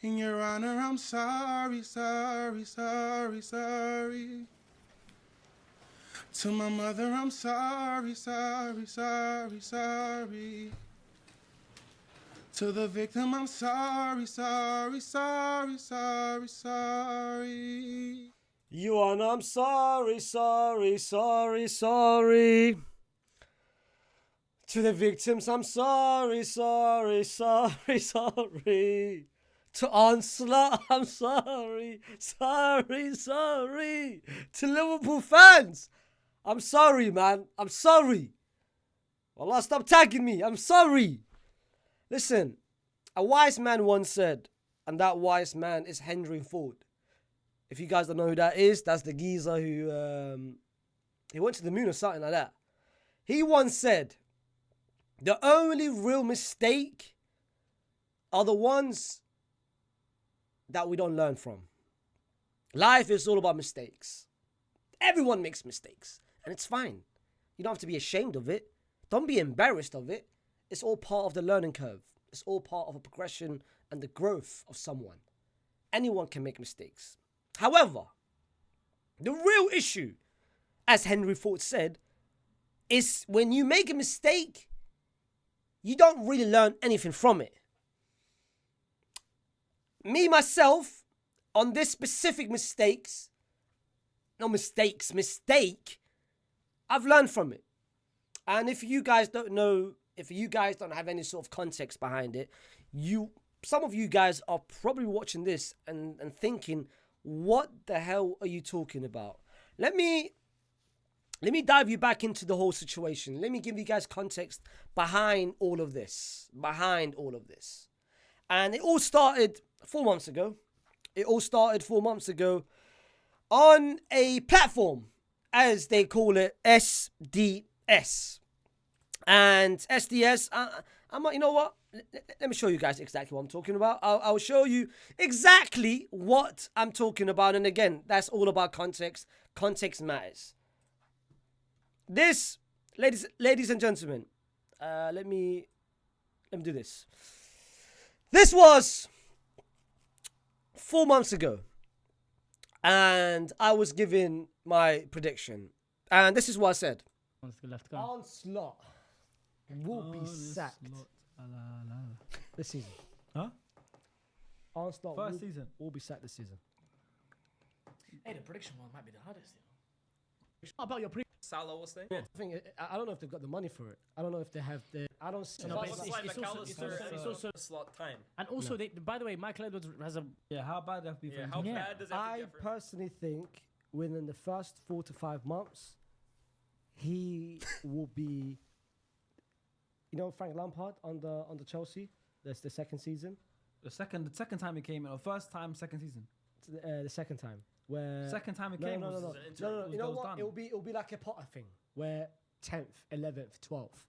And Your Honor, I'm sorry. To my mother, I'm sorry. To the victim, I'm sorry. You and I'm sorry. To the victims, I'm sorry. To Arne Slot, I'm sorry. To Liverpool fans, I'm sorry, man. I'm sorry. Allah, stop tagging me. I'm sorry. Listen, a wise man once said, and that wise man is Henry Ford. If you guys don't know who that is, that's the geezer who he went to the moon or something like that. He once said, the only real mistake are the ones that we don't learn from. Life is all about mistakes. Everyone makes mistakes, and it's fine. You don't have to be ashamed of it. Don't be embarrassed of it. It's all part of the learning curve. It's all part of a progression and the growth of someone. Anyone can make mistakes. However, the real issue, as Henry Ford said, is when you make a mistake, you don't really learn anything from it. Me, myself, on this specific mistake, I've learned from it. And if you guys don't know, if you guys don't have any sort of context behind it, some of you guys are probably watching this and thinking, what the hell are you talking about? Let me dive you back into the whole situation. Let me give you guys context behind all of this. And it all started 4 months ago. On a platform, as they call it, SDS. And SDS, you know what? Let me show you guys exactly what I'm talking about. I'll show you exactly what I'm talking about. And again, that's all about context. Context matters. This, ladies and gentlemen, let me do this. This was 4 months ago, and I was giving my prediction, and this is what I said. Arne Slot will be sacked this season. Huh? Arne Slot First season will be sacked this season. Hey, the prediction one might be the hardest. How about your Salah will stay. I don't know if they've got the money for it. I don't know if they have the. I don't see. No, but it's also Slot time. And also, by the way, Michael Edwards has a. Yeah, how bad that be? Yeah, how bad does that I get for him? personally think within the first 4 to 5 months, he will be. You know Frank Lampard on the Chelsea. That's the second season. The second time he came in, or first time, second season. The second time. Where Second time it no, came no. was You know was what? done. It'll be like a Potter thing, where 10th, 11th, 12th.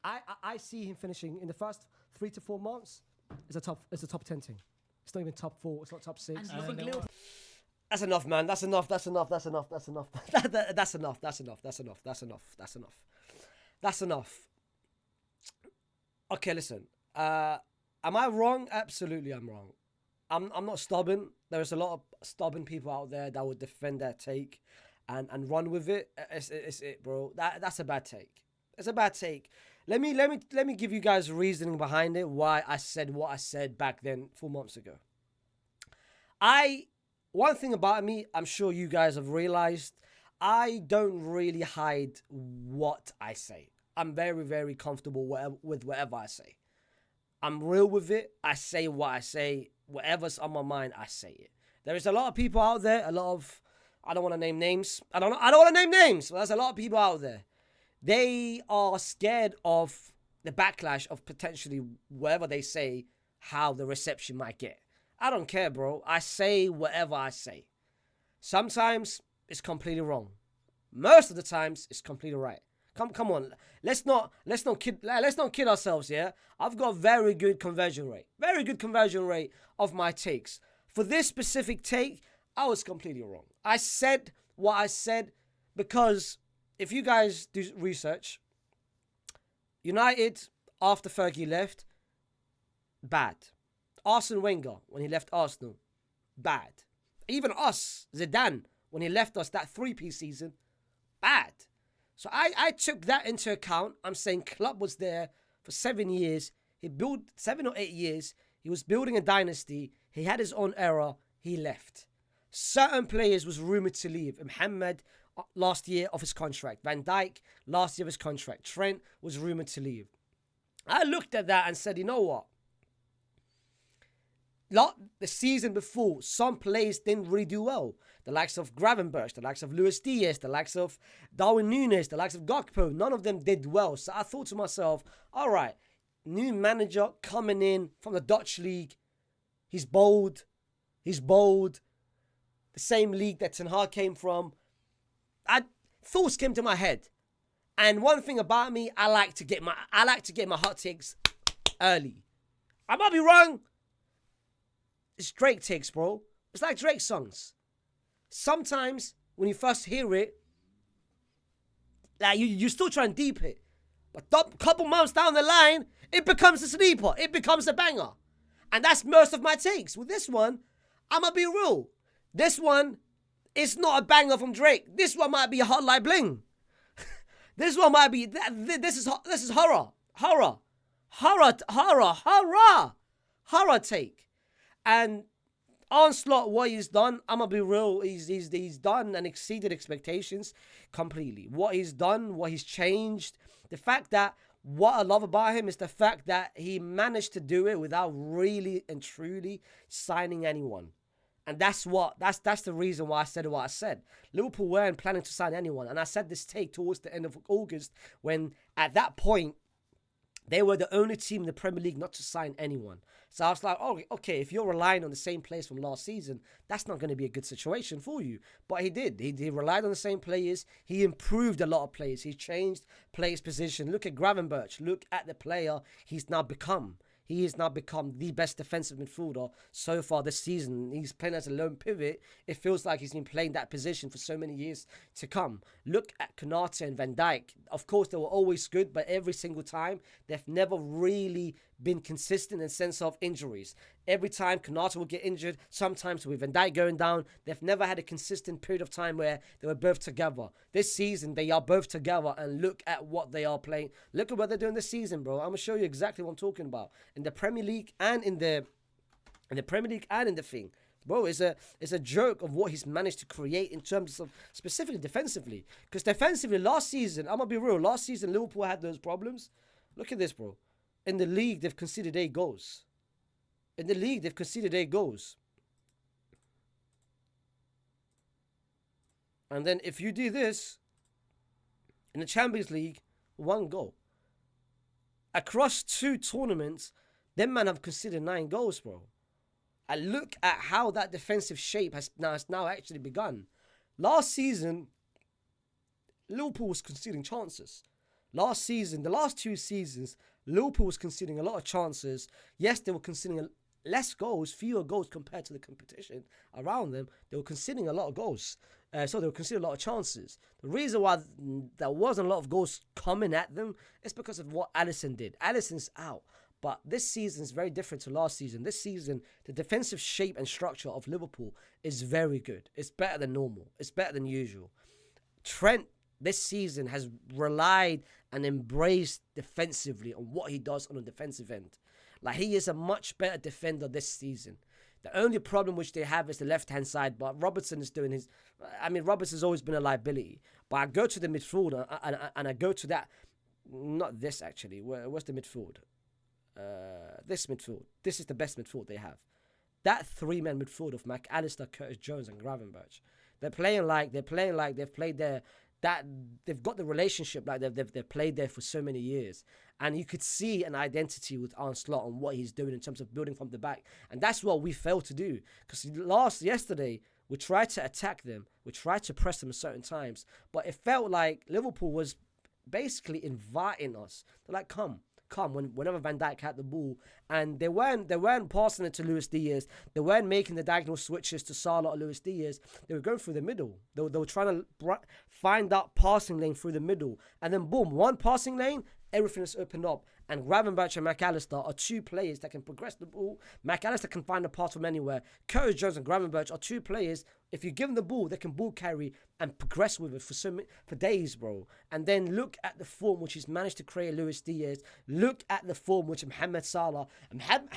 I see him finishing in the first 3 to 4 months. It's a top 10 team. It's not even top 4. It's not top 6. And do you think Liverpool? That's enough, man. That's enough. That's enough. Okay, listen. Am I wrong? Absolutely, I'm wrong. I'm not stubborn. There's a lot of stubborn people out there that would defend their take and run with it. It's it, bro. That's a bad take. It's a bad take. Let me give you guys reasoning behind it. Why I said what I said back then 4 months ago. One thing about me, I'm sure you guys have realized, I don't really hide what I say. I'm very, very comfortable with whatever I say. I'm real with it. I say what I say. Whatever's on my mind, I say it. There is a lot of people out there, I don't want to name names. I don't want to name names, but there's a lot of people out there. They are scared of the backlash of potentially whatever they say, how the reception might get. I don't care, bro. I say whatever I say. Sometimes it's completely wrong. Most of the times it's completely right. Come on. Let's not kid ourselves, yeah? I've got a very good conversion rate. Very good conversion rate of my takes. For this specific take, I was completely wrong. I said what I said because if you guys do research, United, after Fergie left, bad. Arsene Wenger, when he left Arsenal, bad. Even us, Zidane, when he left us that 3-piece season, bad. So I took that into account. I'm saying Klopp was there for 7 years. He built 7 or 8 years. He was building a dynasty. He had his own era. He left. Certain players was rumoured to leave. Mohamed, last year of his contract. Van Dijk, last year of his contract. Trent was rumoured to leave. I looked at that and said, you know what? The season before, some players didn't really do well. The likes of Gravenberch, the likes of Luis Diaz, the likes of Darwin Núñez, the likes of Gakpo, none of them did well. So I thought to myself, all right, new manager coming in from the Dutch league. He's bold. The same league that Ten Hag came from. Thoughts came to my head. And one thing about me, I like to get my hot takes early. I might be wrong. It's Drake takes, bro. It's like Drake songs. Sometimes when you first hear it, like you still try and deep it. But a couple months down the line, it becomes a sleeper. It becomes a banger. And that's most of my takes. With this one, I'ma be real. This one is not a banger from Drake. This one might be a hot like bling. This one might be, this is horror. Horror take. And Arne Slot, what he's done, I'm going to be real, he's done and exceeded expectations completely. What he's done, what he's changed, the fact that, what I love about him is the fact that he managed to do it without really and truly signing anyone. And that's the reason why I said what I said. Liverpool weren't planning to sign anyone. And I said this take towards the end of August when, at that point, they were the only team in the Premier League not to sign anyone. So I was like, oh, okay, if you're relying on the same players from last season, that's not going to be a good situation for you. But he did. He relied on the same players. He improved a lot of players. He changed players' position. Look at Gravenberch. Look at the player he's now become. He has now become the best defensive midfielder so far this season. He's playing as a lone pivot. It feels like he's been playing that position for so many years to come. Look at Konate and Van Dijk. Of course, they were always good, but every single time, they've never really been consistent in the sense of injuries. Every time Konate will get injured, sometimes with Van Dijk going down, they've never had a consistent period of time where they were both together. This season, they are both together, and look at what they are playing. Look at what they're doing this season, bro. I'm going to show you exactly what I'm talking about. In the Premier League and in the thing. Bro, it's a joke of what he's managed to create in terms of specifically defensively. Because defensively, last season, I'm going to be real, last season Liverpool had those problems. Look at this, bro. In the league, they've conceded 8 goals. And then if you do this, in the Champions League, 1 goal. Across 2 tournaments, them man have conceded 9 goals, bro. And look at how that defensive shape has now actually begun. Last season, Liverpool was conceding chances. Last season, the last 2 seasons, Liverpool was conceding a lot of chances. Yes, they were conceding less goals, fewer goals compared to the competition around them. They were conceding a lot of goals. So they were conceding a lot of chances. The reason why there wasn't a lot of goals coming at them is because of what Alisson did. Alisson's out. But this season is very different to last season. This season, the defensive shape and structure of Liverpool is very good. It's better than normal. It's better than usual. Trent, this season, has relied and embraced defensively on what he does on the defensive end. Like, he is a much better defender this season. The only problem which they have is the left-hand side, but Robertson is doing his... I mean, Robertson's always been a liability. But I go to the midfield and I go to that... Not this, actually. Where's the midfield? This midfield. This is the best midfield they have. That 3-man midfield of McAllister, Curtis Jones and Gravenberch. They're playing like they've played there. That they've got the relationship like they've played there for so many years, and you could see an identity with Arne Slot on what he's doing in terms of building from the back, and that's what we failed to do. Because yesterday we tried to attack them, we tried to press them at certain times, but it felt like Liverpool was basically inviting us. They're like, come. Whenever Van Dijk had the ball, and they weren't passing it to Luis Diaz. They weren't making the diagonal switches to Salah or Luis Diaz. They were going through the middle. They were trying to find that passing lane through the middle, and then boom, one passing lane, everything is opened up, And Gravenberch and McAllister are two players that can progress the ball. McAllister can find a pass from anywhere. Curtis Jones and Gravenberch are two players. If you give them the ball, they can ball carry and progress with it for days, bro. And then look at the form which he's managed to create Luis Diaz. Look at the form which Mohamed Salah.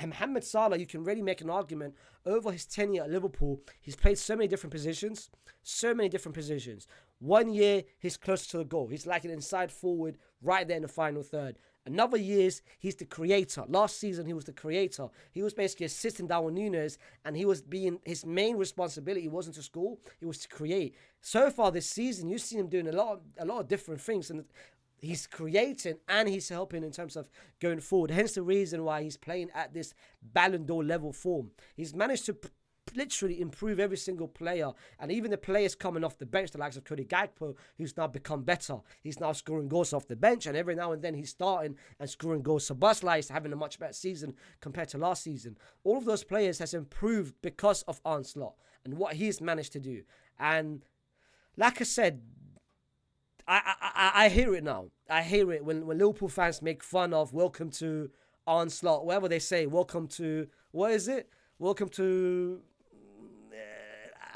Mohamed Salah, you can really make an argument over his tenure at Liverpool. He's played so many different positions. So many different positions. 1 year, he's closer to the goal. He's like an inside forward right there in the final third. Another years, he's the creator. Last season, he was the creator. He was basically assisting Darwin Núñez, and his main responsibility wasn't to score, it was to create. So far this season, you've seen him doing a lot of different things, and he's creating and he's helping in terms of going forward. Hence the reason why he's playing at this Ballon d'Or level form. He's managed to literally improve every single player, and even the players coming off the bench, the likes of Cody Gakpo, who's now become better. He's now scoring goals off the bench, and every now and then he's starting and scoring goals. Szoboszlai is having a much better season compared to last season. All of those players has improved because of Arne Slot and what he's managed to do. And like I said, I hear it now. I hear it when Liverpool fans make fun of welcome to Arne Slot, whatever they say, welcome to, what is it? Welcome to,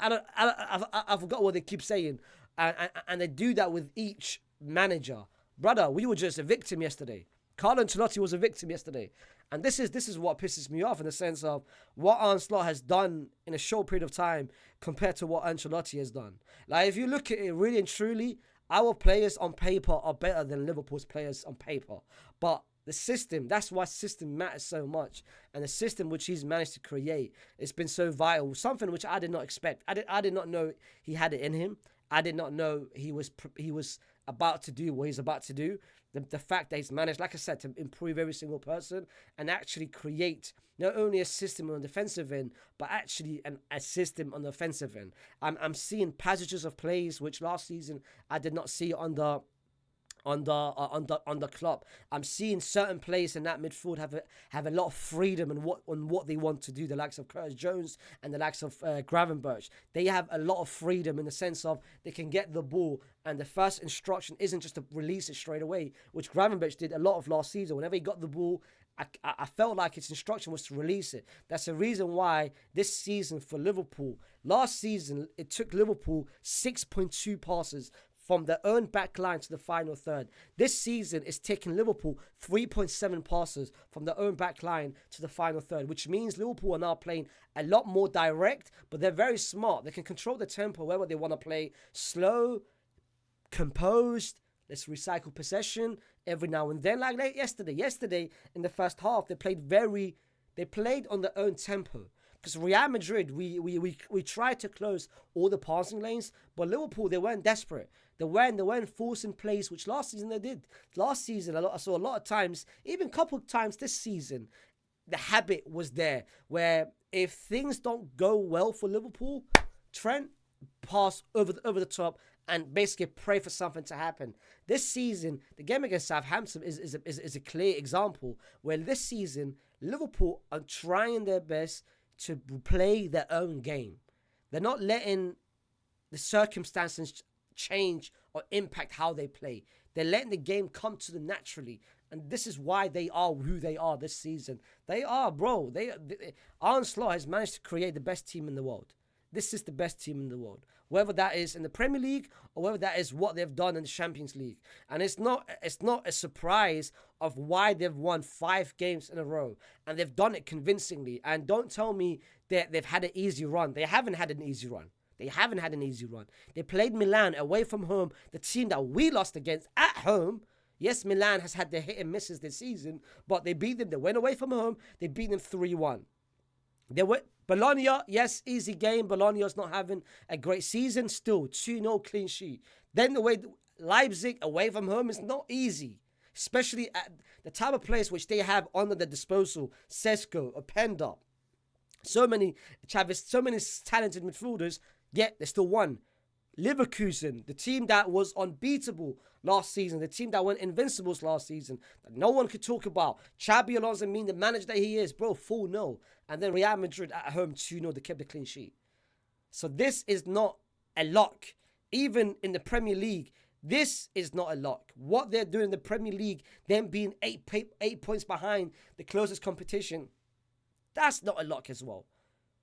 I forgot what they keep saying. And they do that with each manager. Brother, we were just a victim yesterday. Carlo Ancelotti was a victim yesterday. And this is what pisses me off in the sense of what Arne Slot has done in a short period of time compared to what Ancelotti has done. Like, if you look at it really and truly, our players on paper are better than Liverpool's players on paper. But the system, that's why system matters so much. And the system which he's managed to create, it's been so vital. Something which I did not expect. I did not know he had it in him. I did not know he was about to do what he's about to do. The fact that he's managed, like I said, to improve every single person and actually create not only a system on the defensive end, but actually a system on the offensive end. I'm seeing passages of plays which last season I did not see on the club. I'm seeing certain players in that midfield have a lot of freedom on what they want to do. The likes of Curtis Jones and the likes of Gravenberch, they have a lot of freedom in the sense of they can get the ball, and the first instruction isn't just to release it straight away, which Gravenberch did a lot of last season. Whenever he got the ball, I felt like its instruction was to release it. That's the reason why this season for Liverpool, last season, it took Liverpool 6.2 passes from their own back line to the final third. This season is taking Liverpool 3.7 passes from their own back line to the final third, which means Liverpool are now playing a lot more direct, but they're very smart. They can control the tempo wherever they want to play. Slow, composed, let's recycle possession every now and then. Like yesterday in the first half, they played on their own tempo. Because Real Madrid, we tried to close all the passing lanes, but Liverpool, they weren't desperate. They weren't forcing plays, which last season they did. Last season, I saw a lot of times, even a couple of times this season, the habit was there where if things don't go well for Liverpool, Trent pass over the top and basically pray for something to happen. This season, the game against Southampton is a clear example where this season, Liverpool are trying their best to play their own game. They're not letting the circumstances change or impact how they play. They're letting the game come to them naturally. And this is why they are who they are this season. They are, bro. Arne Slot has managed to create the best team in the world. This is the best team in the world. Whether that is in the Premier League or whether that is what they've done in the Champions League. And it's not a surprise of why they've won 5 games in a row. And they've done it convincingly. And don't tell me that they've had an easy run. They haven't had an easy run. They played Milan away from home, the team that we lost against at home. Yes, Milan has had their hit and misses this season, but they beat them. They went away from home. They beat them 3-1. They went Bologna, yes, easy game. Bologna's not having a great season. Still, 2-0 clean sheet. Then the way Leipzig away from home is not easy, especially at the type of players which they have under their disposal. Sesko, Openda, so many talented midfielders, yet they still won. Leverkusen, the team that was unbeatable last season, the team that went invincibles last season, that no one could talk about. Xabi Alonso, the manager that he is, bro, 4-0. And then Real Madrid at home, 2-0, they kept the clean sheet. So this is not a lock. Even in the Premier League, This is not a lock. What they're doing in the Premier League, them being 8 points behind the closest competition, that's not a lock as well.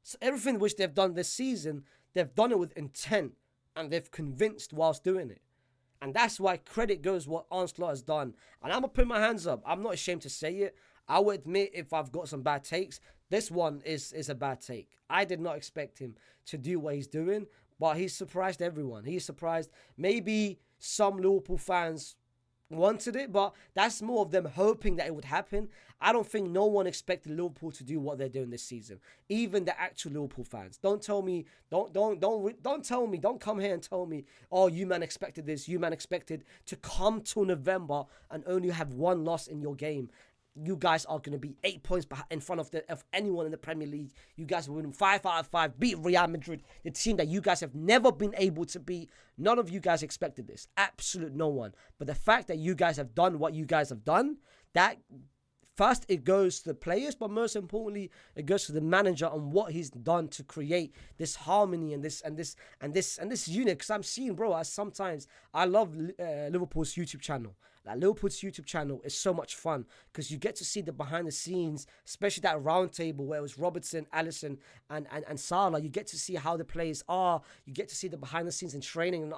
So everything which they've done this season, they've done it with intent and they've convinced whilst doing it. And that's why credit goes what Arne Slot has done. And I'm going to put my hands up. I'm not ashamed to say it. I will admit if I've got some bad takes. This one is a bad take. I did not expect him to do what he's doing, but he's surprised everyone. He's surprised. Maybe some Liverpool fans wanted it, but that's more of them hoping that it would happen. I don't think no one expected Liverpool to do what they're doing this season. Even the actual Liverpool fans. Don't come here and tell me, oh, you man expected this, you man expected to come to November and only have one loss in your game. You guys are going to be 8 points in front of anyone in the Premier League. You guys will win 5 out of 5, beat Real Madrid, the team that you guys have never been able to beat. None of you guys expected this. Absolute no one. But the fact that you guys have done what you guys have done, that first it goes to the players, but most importantly, it goes to the manager and what he's done to create this harmony and this unit. Because I'm seeing, bro, sometimes I love Liverpool's YouTube channel. Like Liverpool's YouTube channel is so much fun because you get to see the behind the scenes, especially that round table where it was Robertson, Alisson, and Salah. You get to see how the players are. You get to see the behind the scenes in training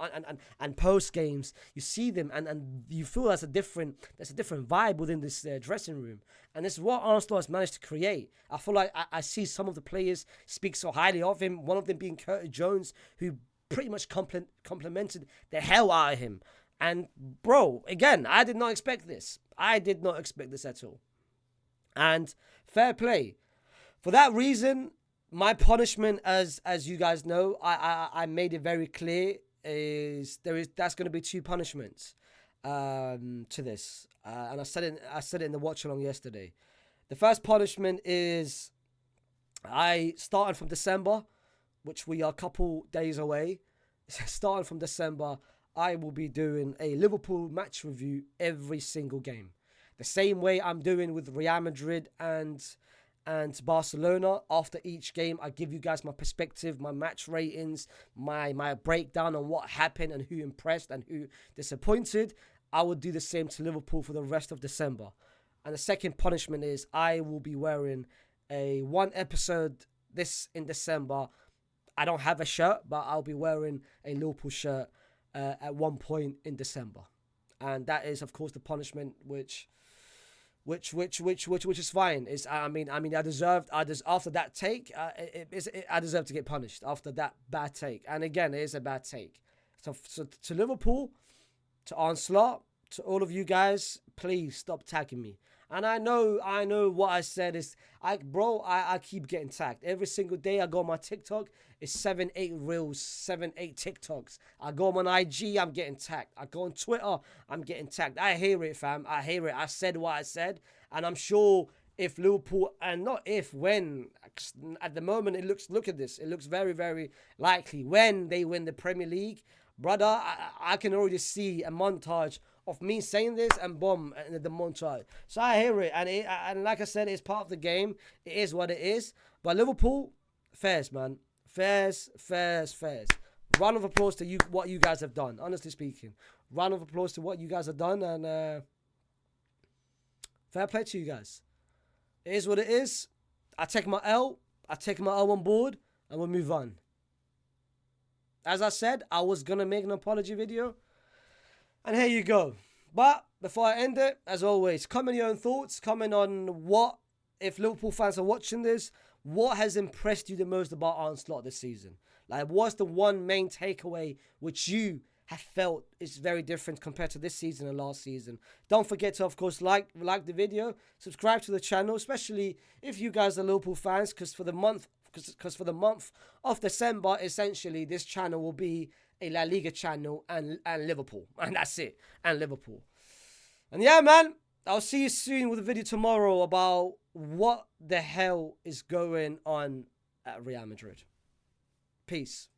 and post games. You see them and you feel there's a different vibe within this dressing room. And this is what Arne Slot has managed to create. I feel like I see some of the players speak so highly of him. One of them being Curtis Jones, who pretty much complimented the hell out of him. And, bro, again, I did not expect this. I did not expect this at all. And fair play. For that reason, my punishment, as you guys know, I made it very clear, that's going to be 2 punishments to this. And I said it in the watch along yesterday. The first punishment is I started from December, which we are a couple days away. Starting from December, I will be doing a Liverpool match review every single game. The same way I'm doing with Real Madrid and Barcelona. After each game, I give you guys my perspective, my match ratings, my breakdown on what happened and who impressed and who disappointed. I will do the same to Liverpool for the rest of December. And the second punishment is I will be wearing a 1 episode this in December. I don't have a shirt, but I'll be wearing a Liverpool shirt at one point in December, and that is, of course, the punishment which is fine. Is I mean, I deserved. After that take, I deserve to get punished after that bad take. And again, it is a bad take. So to Liverpool, to Arne Slot, to all of you guys, please stop tagging me. And I know what I said is, I keep getting tagged. Every single day I go on my TikTok, it's 7-8 reels, 7-8 TikToks. I go on IG, I'm getting tagged. I go on Twitter, I'm getting tagged. I hear it, fam. I hear it. I said what I said. And I'm sure if Liverpool, and not if, when, at the moment look at this. It looks very, very likely when they win the Premier League. Brother, I can already see a montage of me saying this and boom, the montage. So I hear it, and like I said, it's part of the game. It is what it is. But Liverpool, fairs, man. Fairs. Round of applause to you, what you guys have done, honestly speaking. Round of applause to what you guys have done, and fair play to you guys. It is what it is. I take my L on board, and we'll move on. As I said, I was going to make an apology video. And here you go. But before I end it, as always, comment your own thoughts. Comment on what, if Liverpool fans are watching this, what has impressed you the most about Arne Slot this season? Like, what's the one main takeaway which you have felt is very different compared to this season and last season? Don't forget to, of course, like the video, subscribe to the channel, especially if you guys are Liverpool fans, because for the month of December, essentially, this channel will be a La Liga channel and Liverpool. And that's it. And Liverpool. And yeah, man, I'll see you soon with a video tomorrow about what the hell is going on at Real Madrid. Peace.